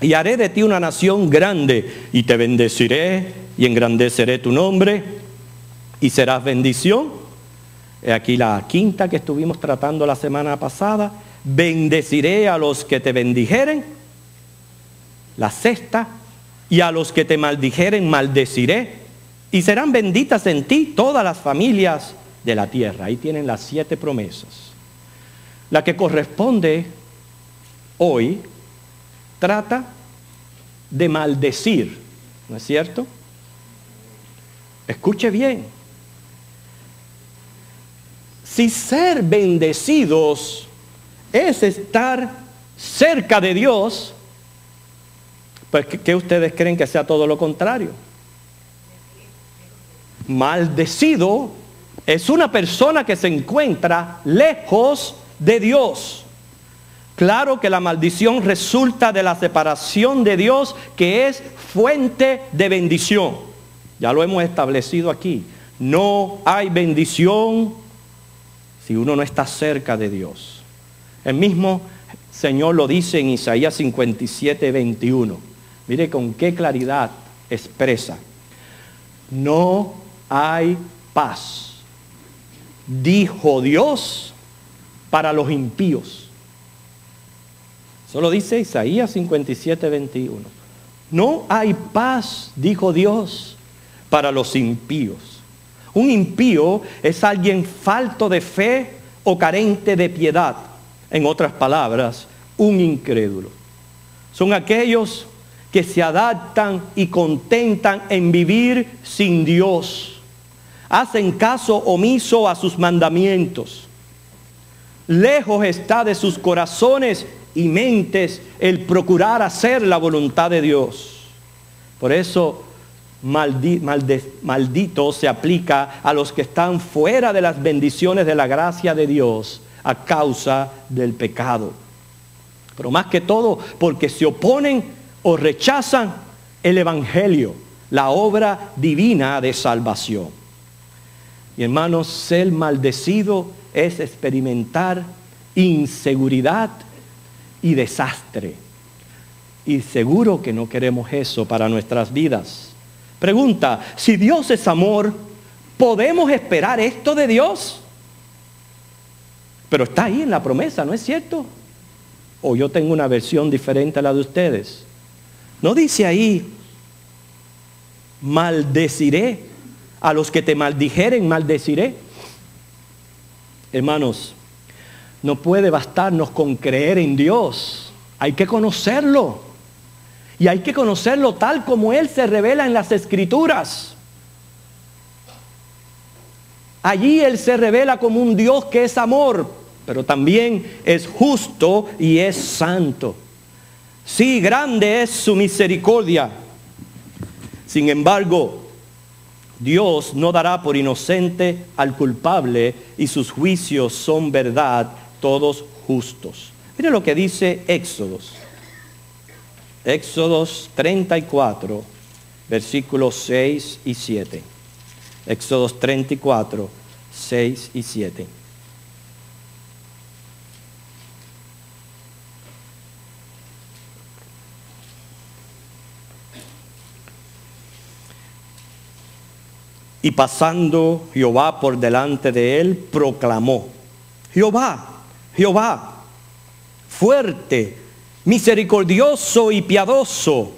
y haré de ti una nación grande, y te bendeciré y engrandeceré tu nombre, y serás bendición. He aquí la quinta que estuvimos tratando la semana pasada. Bendeciré a los que te bendijeren. La sexta, y a los que te maldijeren maldeciré, y serán benditas en ti todas las familias de la tierra. Ahí tienen las 7 promesas. La que corresponde hoy trata de maldecir, ¿no es cierto? Escuche bien. Si ser bendecidos es estar cerca de Dios, pues ¿qué ustedes creen que sea todo lo contrario? Maldecido es una persona que se encuentra lejos de Dios. Claro que la maldición resulta de la separación de Dios, que es fuente de bendición. Ya lo hemos establecido aquí. No hay bendición si uno no está cerca de Dios. El mismo Señor lo dice en Isaías 57, 21. Mire con qué claridad expresa. No hay paz, dijo Dios, para los impíos. Eso lo dice Isaías 57, 21. No hay paz, dijo Dios, para los impíos. Un impío es alguien falto de fe o carente de piedad. En otras palabras, un incrédulo. Son aquellos que se adaptan y contentan en vivir sin Dios. Hacen caso omiso a sus mandamientos. Lejos está de sus corazones y mentes el procurar hacer la voluntad de Dios. Por eso maldito se aplica a los que están fuera de las bendiciones de la gracia de Dios a causa del pecado. Pero más que todo porque se oponen o rechazan el evangelio, la obra divina de salvación. Y hermanos, ser maldecido es experimentar inseguridad y desastre. Y seguro que no queremos eso para nuestras vidas. Pregunta, si Dios es amor, ¿podemos esperar esto de Dios? Pero está ahí en la promesa, ¿no es cierto? O yo tengo una versión diferente a la de ustedes. ¿No dice ahí, maldeciré a los que te maldijeren, maldeciré? Hermanos, no puede bastarnos con creer en Dios. Hay que conocerlo. Y hay que conocerlo tal como Él se revela en las Escrituras. Allí Él se revela como un Dios que es amor, pero también es justo y es santo. Sí, grande es su misericordia. Sin embargo, Dios no dará por inocente al culpable y sus juicios son verdad, todos justos. Mire lo que dice Éxodos. Éxodos 34, versículos 6 y 7. Éxodos 34, 6 y 7. Y pasando Jehová por delante de él, proclamó: Jehová, Jehová, fuerte, misericordioso y piadoso,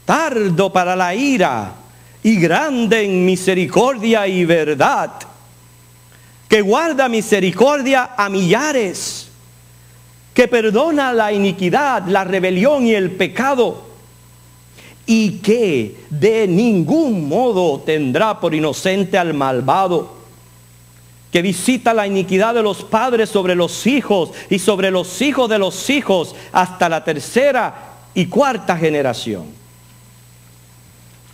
tardo para la ira y grande en misericordia y verdad, que guarda misericordia a millares, que perdona la iniquidad, la rebelión y el pecado, y que de ningún modo tendrá por inocente al malvado, que visita la iniquidad de los padres sobre los hijos y sobre los hijos de los hijos hasta la tercera y cuarta generación.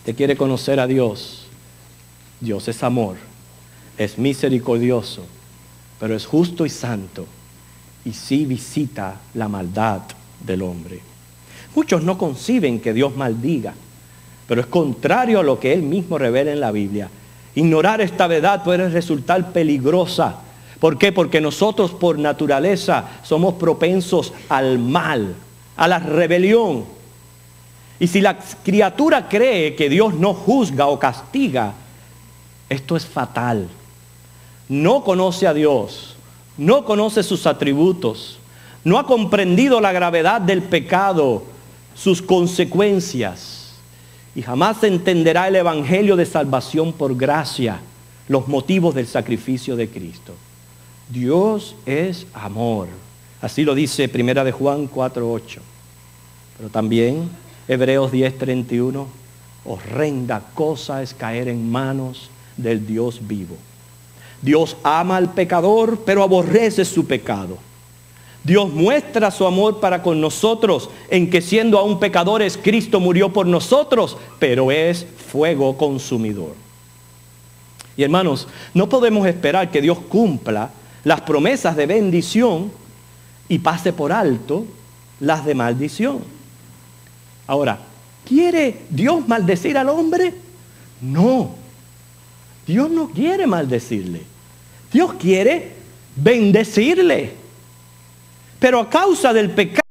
¿Te quiere conocer a Dios? Dios es amor, es misericordioso, pero es justo y santo, y sí visita la maldad del hombre. Muchos no conciben que Dios maldiga, pero es contrario a lo que Él mismo revela en la Biblia. Ignorar esta verdad puede resultar peligrosa. ¿Por qué? Porque nosotros por naturaleza somos propensos al mal, a la rebelión. Y si la criatura cree que Dios no juzga o castiga, esto es fatal. No conoce a Dios, no conoce sus atributos, no ha comprendido la gravedad del pecado, sus consecuencias, y jamás entenderá el evangelio de salvación por gracia, los motivos del sacrificio de Cristo. Dios es amor. Así lo dice 1 de Juan 4:8. Pero también Hebreos 10:31. Horrenda cosa es caer en manos del Dios vivo. Dios ama al pecador, pero aborrece su pecado. Dios muestra su amor para con nosotros en que siendo aún pecadores, Cristo murió por nosotros, pero es fuego consumidor. Y hermanos, no podemos esperar que Dios cumpla las promesas de bendición y pase por alto las de maldición. Ahora, ¿quiere Dios maldecir al hombre? No. Dios no quiere maldecirle. Dios quiere bendecirle. Pero a causa del pecado,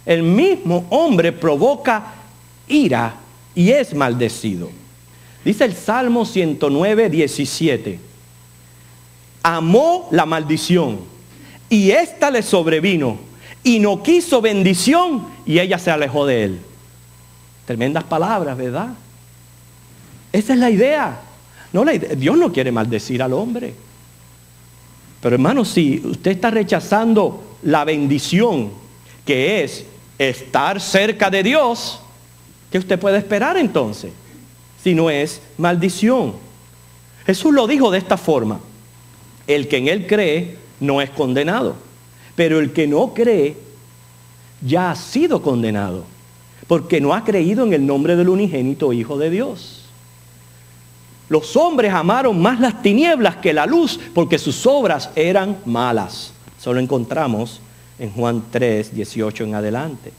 el mismo hombre provoca ira y es maldecido. Dice el Salmo 109:17. Amó la maldición y ésta le sobrevino y no quiso bendición y ella se alejó de él. Tremendas palabras, ¿verdad? Esa es la idea. Dios no quiere maldecir al hombre. Pero hermano, si usted está rechazando la bendición que es estar cerca de Dios, ¿qué usted puede esperar entonces? Si no es maldición. Jesús lo dijo de esta forma: el que en él cree no es condenado, pero el que no cree ya ha sido condenado, porque no ha creído en el nombre del unigénito Hijo de Dios. Los hombres amaron más las tinieblas que la luz, porque sus obras eran malas. Eso lo encontramos en Juan 3:18 en adelante.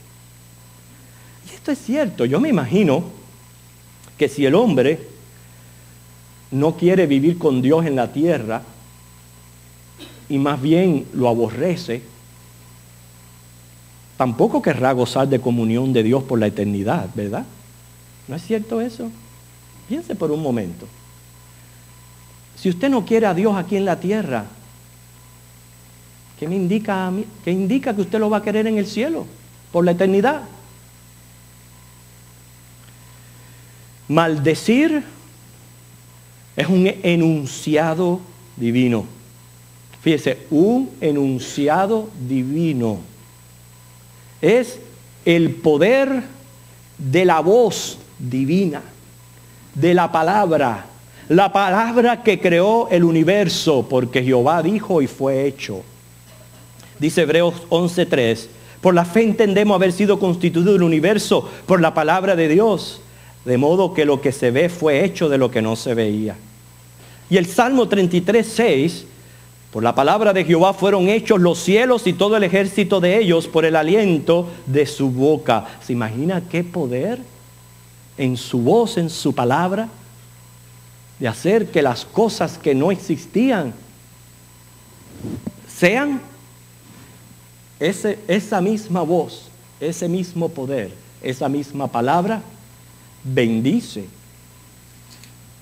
Y esto es cierto. Yo me imagino que si el hombre no quiere vivir con Dios en la tierra y más bien lo aborrece, tampoco querrá gozar de comunión de Dios por la eternidad, ¿verdad? ¿No es cierto eso? Piense por un momento. Si usted no quiere a Dios aquí en la tierra, ¿qué me indica a mí? ¿Qué indica que usted lo va a querer en el cielo por la eternidad? Maldecir es un enunciado divino. Fíjese, un enunciado divino. Es el poder de la voz divina, de la palabra que creó el universo, porque Jehová dijo y fue hecho. Dice Hebreos 11:3, por la fe entendemos haber sido constituido el universo por la palabra de Dios, de modo que lo que se ve fue hecho de lo que no se veía. Y el Salmo 33:6, por la palabra de Jehová fueron hechos los cielos y todo el ejército de ellos por el aliento de su boca. ¿Se imagina qué poder en su voz, en su palabra, de hacer que las cosas que no existían sean? Esa misma voz, ese mismo poder, esa misma palabra bendice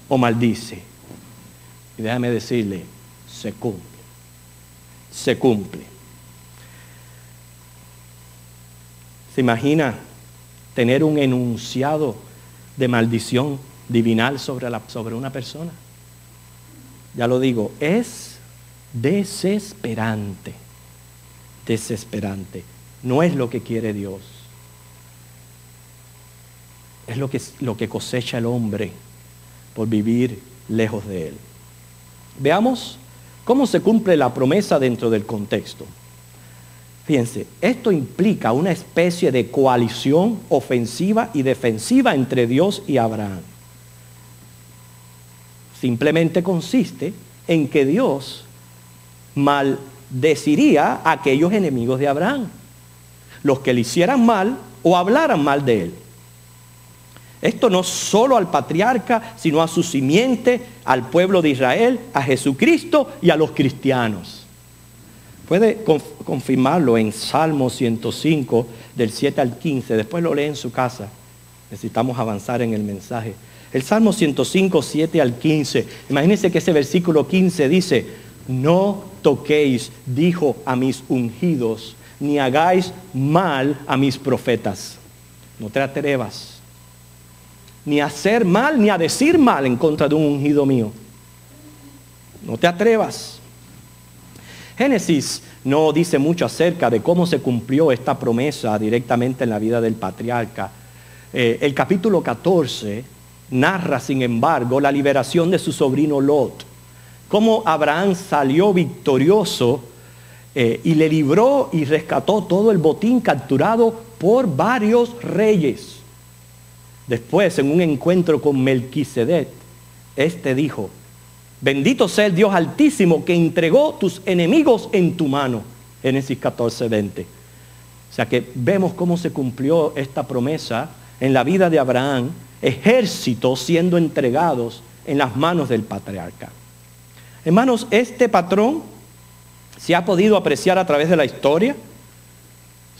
o maldice. Y déjame decirle, se cumple. Se cumple. ¿Se imagina tener un enunciado de maldición divinal sobre una persona? Ya lo digo, es desesperante. Desesperante. No es lo que quiere Dios. Es lo que cosecha el hombre por vivir lejos de él. Veamos cómo se cumple la promesa dentro del contexto. Fíjense, esto implica una especie de coalición ofensiva y defensiva entre Dios y Abraham. Simplemente consiste en que Dios maldeciría a aquellos enemigos de Abraham, los que le hicieran mal o hablaran mal de él. Esto no solo al patriarca, sino a su simiente, al pueblo de Israel, a Jesucristo y a los cristianos. Puede confirmarlo en Salmo 105, del 7 al 15. Después lo lee en su casa Necesitamos avanzar en el mensaje. El Salmo 105, 7 al 15. Imagínense que ese versículo 15 dice: no toquéis, dijo, a mis ungidos, ni hagáis mal a mis profetas. No te atrevas ni a hacer mal, ni a decir mal en contra de un ungido mío. No te atrevas. Génesis no dice mucho acerca de cómo se cumplió esta promesa directamente en la vida del patriarca. El capítulo 14 narra, sin embargo, la liberación de su sobrino Lot. Cómo Abraham salió victorioso y le libró y rescató todo el botín capturado por varios reyes. Después, en un encuentro con Melquisedec, este dijo: bendito sea el Dios Altísimo que entregó tus enemigos en tu mano. Génesis 14, 20. O sea que vemos cómo se cumplió esta promesa en la vida de Abraham, ejércitos siendo entregados en las manos del patriarca. Hermanos, este patrón se ha podido apreciar a través de la historia,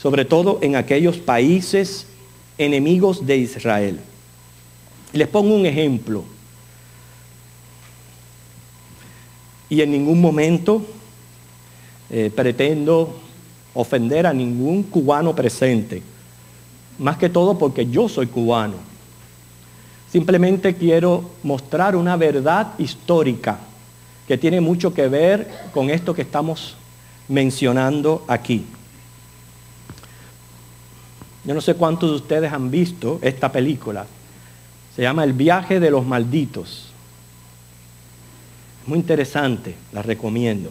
sobre todo en aquellos países enemigos de Israel. Les pongo un ejemplo. Y en ningún momento pretendo ofender a ningún cubano presente. Más que todo porque yo soy cubano. Simplemente quiero mostrar una verdad histórica que tiene mucho que ver con esto que estamos mencionando aquí. Yo no sé cuántos de ustedes han visto esta película. Se llama El viaje de los malditos. Es muy interesante, la recomiendo.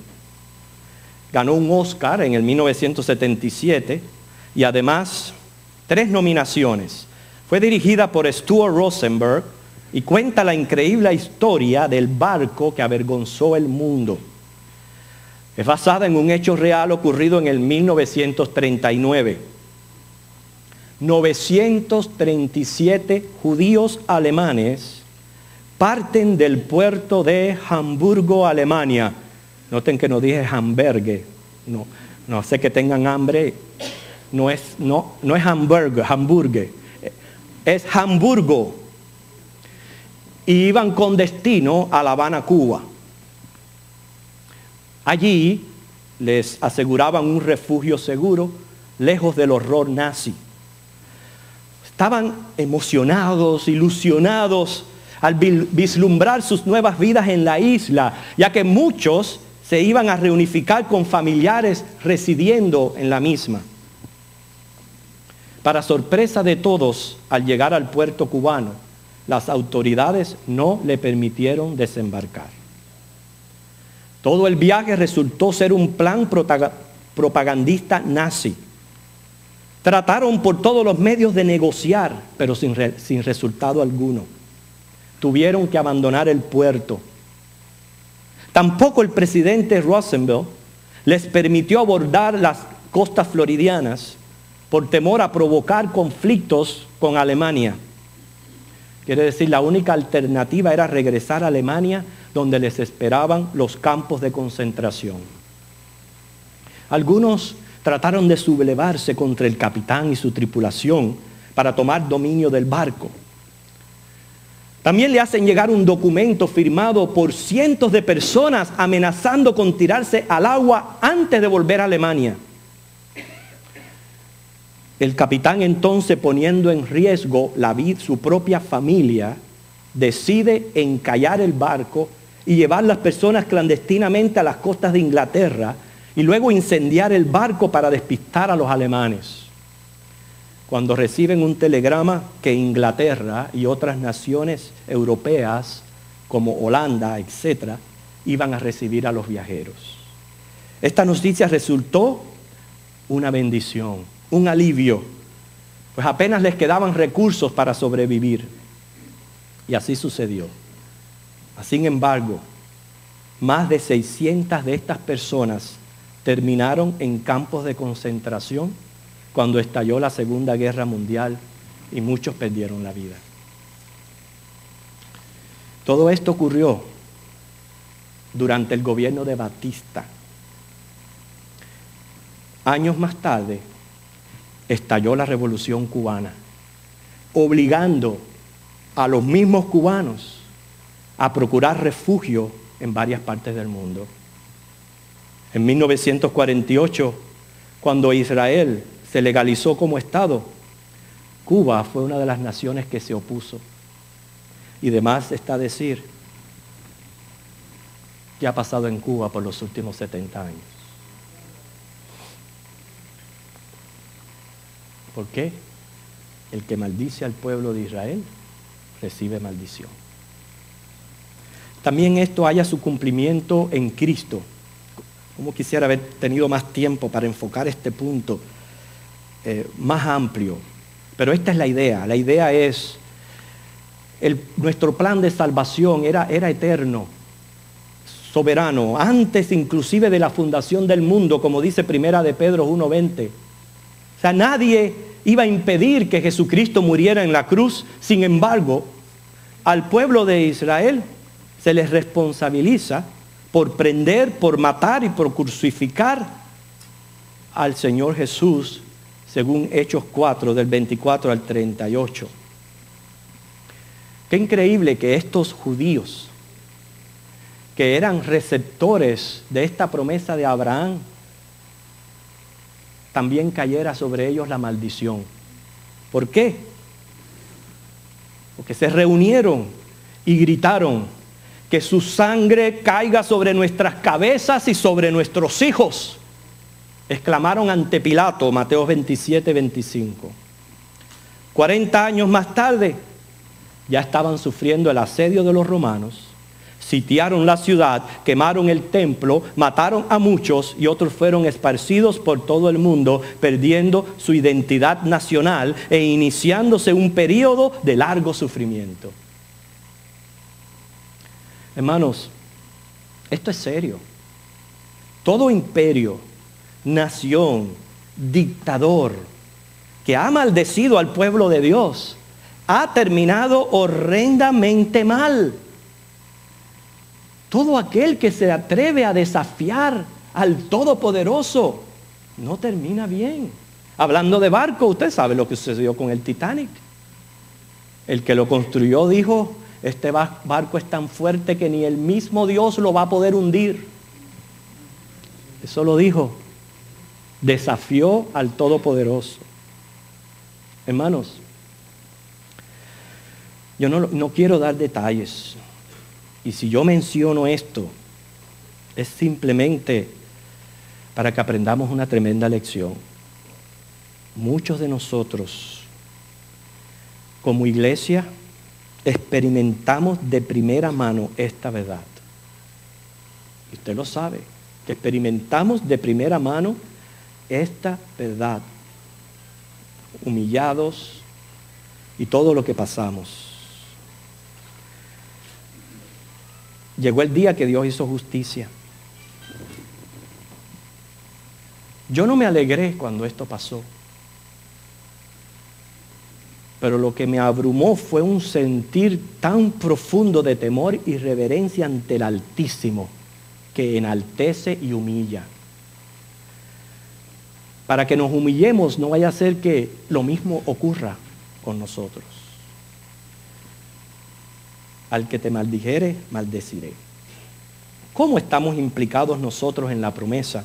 Ganó un Oscar en el 1977 y además 3 nominaciones. Fue dirigida por Stuart Rosenberg y cuenta la increíble historia del barco que avergonzó el mundo. Es basada en un hecho real ocurrido en el 1939. 937 judíos alemanes parten del puerto de Hamburgo, Alemania. Noten que no dije Hamburgue. No sé que tengan hambre. No es Hamburgue. Es Hamburgo. Y iban con destino a La Habana, Cuba. Allí les aseguraban un refugio seguro, lejos del horror nazi. Estaban emocionados, ilusionados al vislumbrar sus nuevas vidas en la isla, ya que muchos se iban a reunificar con familiares residiendo en la misma. Para sorpresa de todos, al llegar al puerto cubano, las autoridades no le permitieron desembarcar. Todo el viaje resultó ser un plan propagandista nazi. Trataron por todos los medios de negociar, pero sin resultado alguno. Tuvieron que abandonar el puerto. Tampoco el presidente Roosevelt les permitió abordar las costas floridianas por temor a provocar conflictos con Alemania. Quiere decir, la única alternativa era regresar a Alemania, donde les esperaban los campos de concentración. Algunos trataron de sublevarse contra el capitán y su tripulación para tomar dominio del barco. También le hacen llegar un documento firmado por cientos de personas amenazando con tirarse al agua antes de volver a Alemania. El capitán, entonces, poniendo en riesgo su propia familia, decide encallar el barco y llevar las personas clandestinamente a las costas de Inglaterra y luego incendiar el barco para despistar a los alemanes. Cuando reciben un telegrama que Inglaterra y otras naciones europeas como Holanda, etc., iban a recibir a los viajeros. Esta noticia resultó una bendición, un alivio, pues apenas les quedaban recursos para sobrevivir. Y así sucedió. Sin embargo, más de 600 de estas personas terminaron en campos de concentración cuando estalló la Segunda Guerra Mundial y muchos perdieron la vida. Todo esto ocurrió durante el gobierno de Batista. Años más tarde estalló la Revolución Cubana obligando a los mismos cubanos a procurar refugio en varias partes del mundo. En 1948, cuando Israel se legalizó como Estado, Cuba fue una de las naciones que se opuso. Y demás está decir qué ha pasado en Cuba por los últimos 70 años. ¿Por qué? El que maldice al pueblo de Israel recibe maldición. También esto haya su cumplimiento en Cristo. Como quisiera haber tenido más tiempo para enfocar este punto más amplio. Pero esta es la idea. La idea es, nuestro plan de salvación era eterno, soberano, antes inclusive de la fundación del mundo, como dice Primera de Pedro 1:20. O sea, nadie iba a impedir que Jesucristo muriera en la cruz. Sin embargo, al pueblo de Israel se les responsabiliza por prender, por matar y por crucificar al Señor Jesús, según Hechos 4, del 24 al 38. Qué increíble que estos judíos, que eran receptores de esta promesa de Abraham, también cayera sobre ellos la maldición. ¿Por qué? Porque se reunieron y gritaron: que su sangre caiga sobre nuestras cabezas y sobre nuestros hijos. Exclamaron ante Pilato, Mateo 27:25. 40 años más tarde, ya estaban sufriendo el asedio de los romanos. Sitiaron la ciudad, quemaron el templo, mataron a muchos y otros fueron esparcidos por todo el mundo, perdiendo su identidad nacional e iniciándose un periodo de largo sufrimiento. Hermanos, esto es serio. Todo imperio, nación, dictador que ha maldecido al pueblo de Dios ha terminado horrendamente mal. Todo aquel que se atreve a desafiar al Todopoderoso no termina bien. Hablando de barco, usted sabe lo que sucedió con el Titanic. El que lo construyó dijo: este barco es tan fuerte que ni el mismo Dios lo va a poder hundir. Eso lo dijo. Desafió al Todopoderoso. Hermanos, yo no quiero dar detalles. Y si yo menciono esto, es simplemente para que aprendamos una tremenda lección. Muchos de nosotros, como iglesia, experimentamos de primera mano esta verdad. Y usted lo sabe, que experimentamos de primera mano esta verdad. Humillados y todo lo que pasamos. Llegó el día que Dios hizo justicia. Yo no me alegré cuando esto pasó. Pero lo que me abrumó fue un sentir tan profundo de temor y reverencia ante el Altísimo, que enaltece y humilla. Para que nos humillemos, no vaya a ser que lo mismo ocurra con nosotros. Al que te maldijere, maldeciré. ¿Cómo estamos implicados nosotros en la promesa?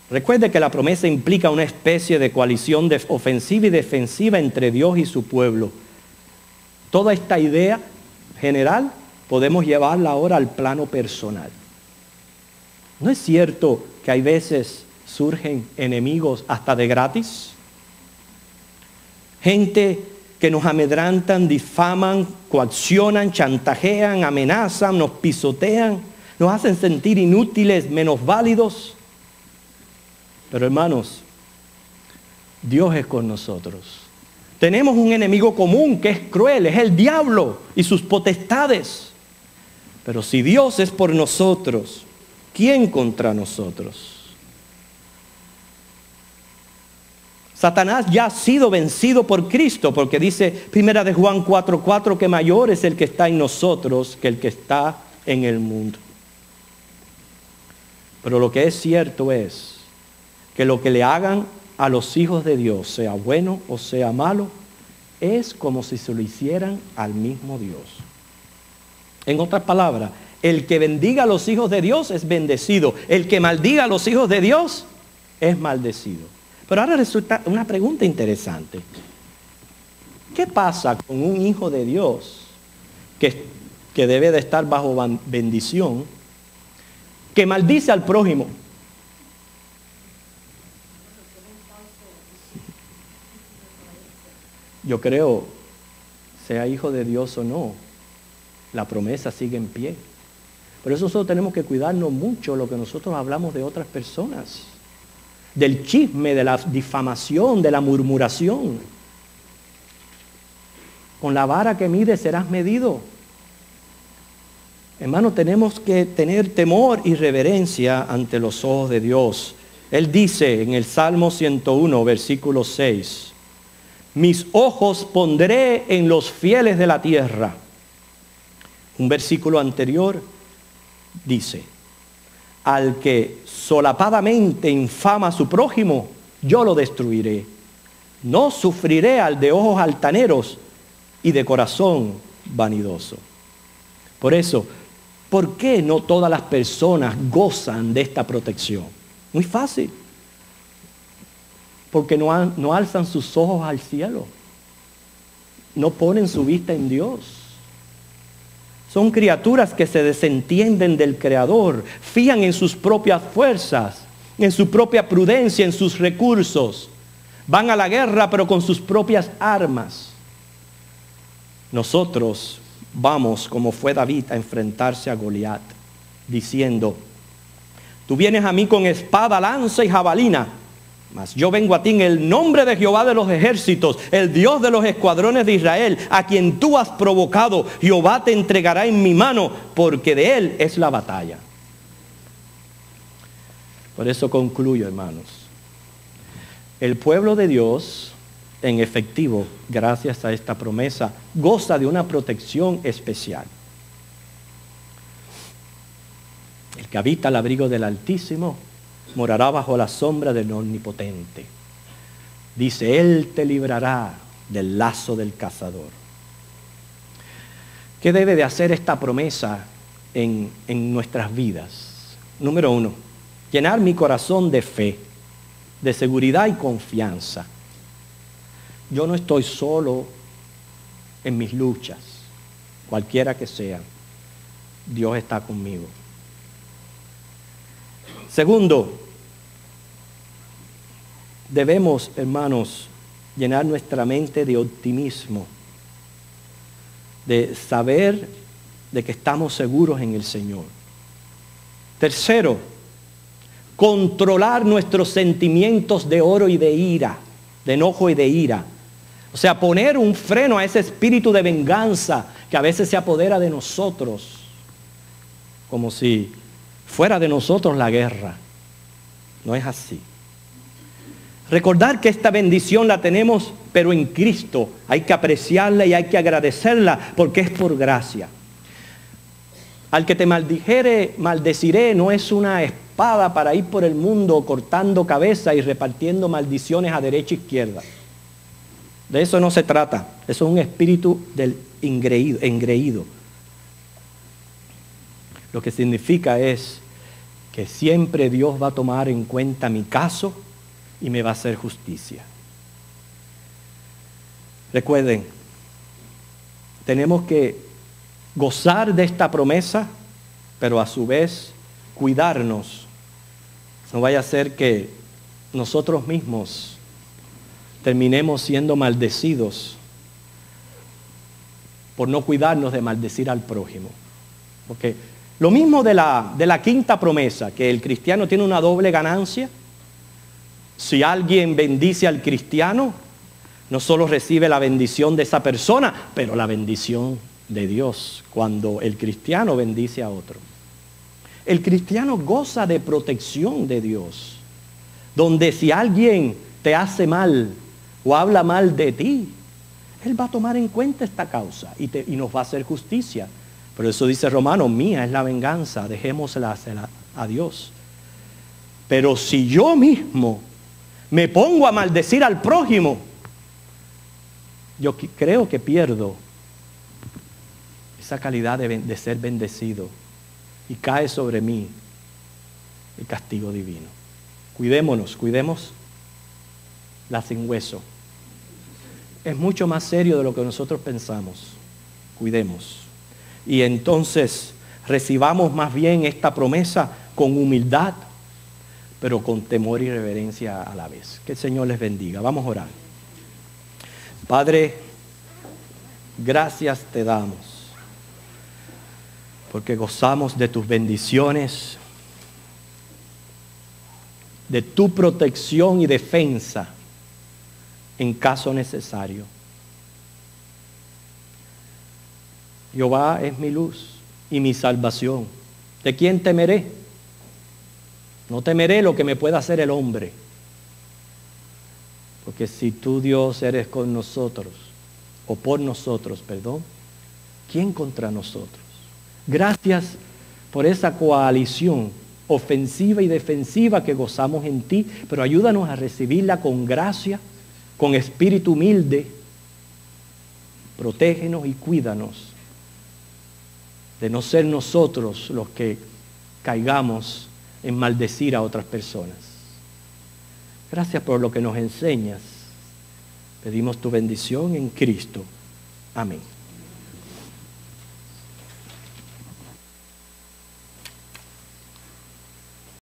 Recuerde que la promesa implica una especie de coalición ofensiva y defensiva entre Dios y su pueblo. Toda esta idea general podemos llevarla ahora al plano personal. ¿No es cierto que hay veces surgen enemigos hasta de gratis? Gente que nos amedrantan, difaman, coaccionan, chantajean, amenazan, nos pisotean, nos hacen sentir inútiles, menos válidos. Pero hermanos, Dios es con nosotros. Tenemos un enemigo común que es cruel, es el diablo y sus potestades. Pero si Dios es por nosotros, ¿quién contra nosotros? Satanás ya ha sido vencido por Cristo, porque dice Primera de Juan 4:4 que mayor es el que está en nosotros que el que está en el mundo. Pero lo que es cierto es que lo que le hagan a los hijos de Dios, sea bueno o sea malo, es como si se lo hicieran al mismo Dios. En otras palabras, el que bendiga a los hijos de Dios es bendecido. El que maldiga a los hijos de Dios es maldecido. Pero ahora resulta una pregunta interesante. ¿Qué pasa con un hijo de Dios que debe de estar bajo bendición, que maldice al prójimo? Yo creo, sea hijo de Dios o no, la promesa sigue en pie. Por eso nosotros tenemos que cuidarnos mucho lo que nosotros hablamos de otras personas, del chisme, de la difamación, de la murmuración. Con la vara que mides serás medido. Hermano, tenemos que tener temor y reverencia ante los ojos de Dios. Él dice en el Salmo 101, versículo 6, mis ojos pondré en los fieles de la tierra. Un versículo anterior dice, al que solapadamente infama a su prójimo, yo lo destruiré. No sufriré al de ojos altaneros y de corazón vanidoso. Por eso, ¿por qué no todas las personas gozan de esta protección? Muy fácil. Porque no alzan sus ojos al cielo. No ponen su vista en Dios. Son criaturas que se desentienden del Creador, fían en sus propias fuerzas, en su propia prudencia, en sus recursos. Van a la guerra, pero con sus propias armas. Nosotros vamos, como fue David, a enfrentarse a Goliat, diciendo, tú vienes a mí con espada, lanza y jabalina, mas yo vengo a ti en el nombre de Jehová de los ejércitos, el Dios de los escuadrones de Israel, a quien tú has provocado. Jehová te entregará en mi mano, porque de él es la batalla. Por eso concluyo, hermanos. El pueblo de Dios, en efectivo, gracias a esta promesa, goza de una protección especial. El que habita al abrigo del Altísimo morará bajo la sombra del Omnipotente. Dice, él te librará del lazo del cazador. ¿Qué debe de hacer esta promesa en nuestras vidas? Número 1, llenar mi corazón de fe, de seguridad y confianza. Yo no estoy solo en mis luchas, cualquiera que sean. Dios está conmigo. Segundo, debemos, hermanos, llenar nuestra mente de optimismo, de saber de que estamos seguros en el Señor. Tercero, controlar nuestros sentimientos de oro y de ira, de enojo y de ira. O sea, poner un freno a ese espíritu de venganza que a veces se apodera de nosotros, como si fuera de nosotros la guerra. No es así. Recordar que esta bendición la tenemos, pero en Cristo. Hay que apreciarla y hay que agradecerla porque es por gracia. Al que te maldijere, maldeciré, no es una espada para ir por el mundo cortando cabeza y repartiendo maldiciones a derecha e izquierda. De eso no se trata. Eso es un espíritu del engreído. Lo que significa es que siempre Dios va a tomar en cuenta mi caso y me va a hacer justicia. Recuerden, tenemos que gozar de esta promesa, pero a su vez cuidarnos. No vaya a ser que nosotros mismos terminemos siendo maldecidos por no cuidarnos de maldecir al prójimo. Porque lo mismo de la quinta promesa, que el cristiano tiene una doble ganancia. Si alguien bendice al cristiano, no solo recibe la bendición de esa persona, pero la bendición de Dios cuando el cristiano bendice a otro. El cristiano goza de protección de Dios, donde si alguien te hace mal o habla mal de ti, Él va a tomar en cuenta esta causa y nos va a hacer justicia. Por eso dice Romanos, mía es la venganza, dejémosla a Dios. Pero si yo mismo me pongo a maldecir al prójimo, yo creo que pierdo esa calidad de ser bendecido y cae sobre mí el castigo divino. Cuidémonos, cuidemos la sin hueso. Es mucho más serio de lo que nosotros pensamos. Cuidemos. Y entonces recibamos más bien esta promesa con humildad, pero con temor y reverencia a la vez. Que el Señor les bendiga. Vamos a orar. Padre, gracias te damos, porque gozamos de tus bendiciones, de tu protección y defensa en caso necesario. Jehová es mi luz y mi salvación. ¿De quién temeré? No temeré lo que me pueda hacer el hombre. Porque si tú, Dios, eres con nosotros, o por nosotros, perdón, ¿quién contra nosotros? Gracias por esa coalición ofensiva y defensiva que gozamos en ti, pero ayúdanos a recibirla con gracia, con espíritu humilde. Protégenos y cuídanos de no ser nosotros los que caigamos en maldecir a otras personas. Gracias por lo que nos enseñas. Pedimos tu bendición en Cristo. Amén.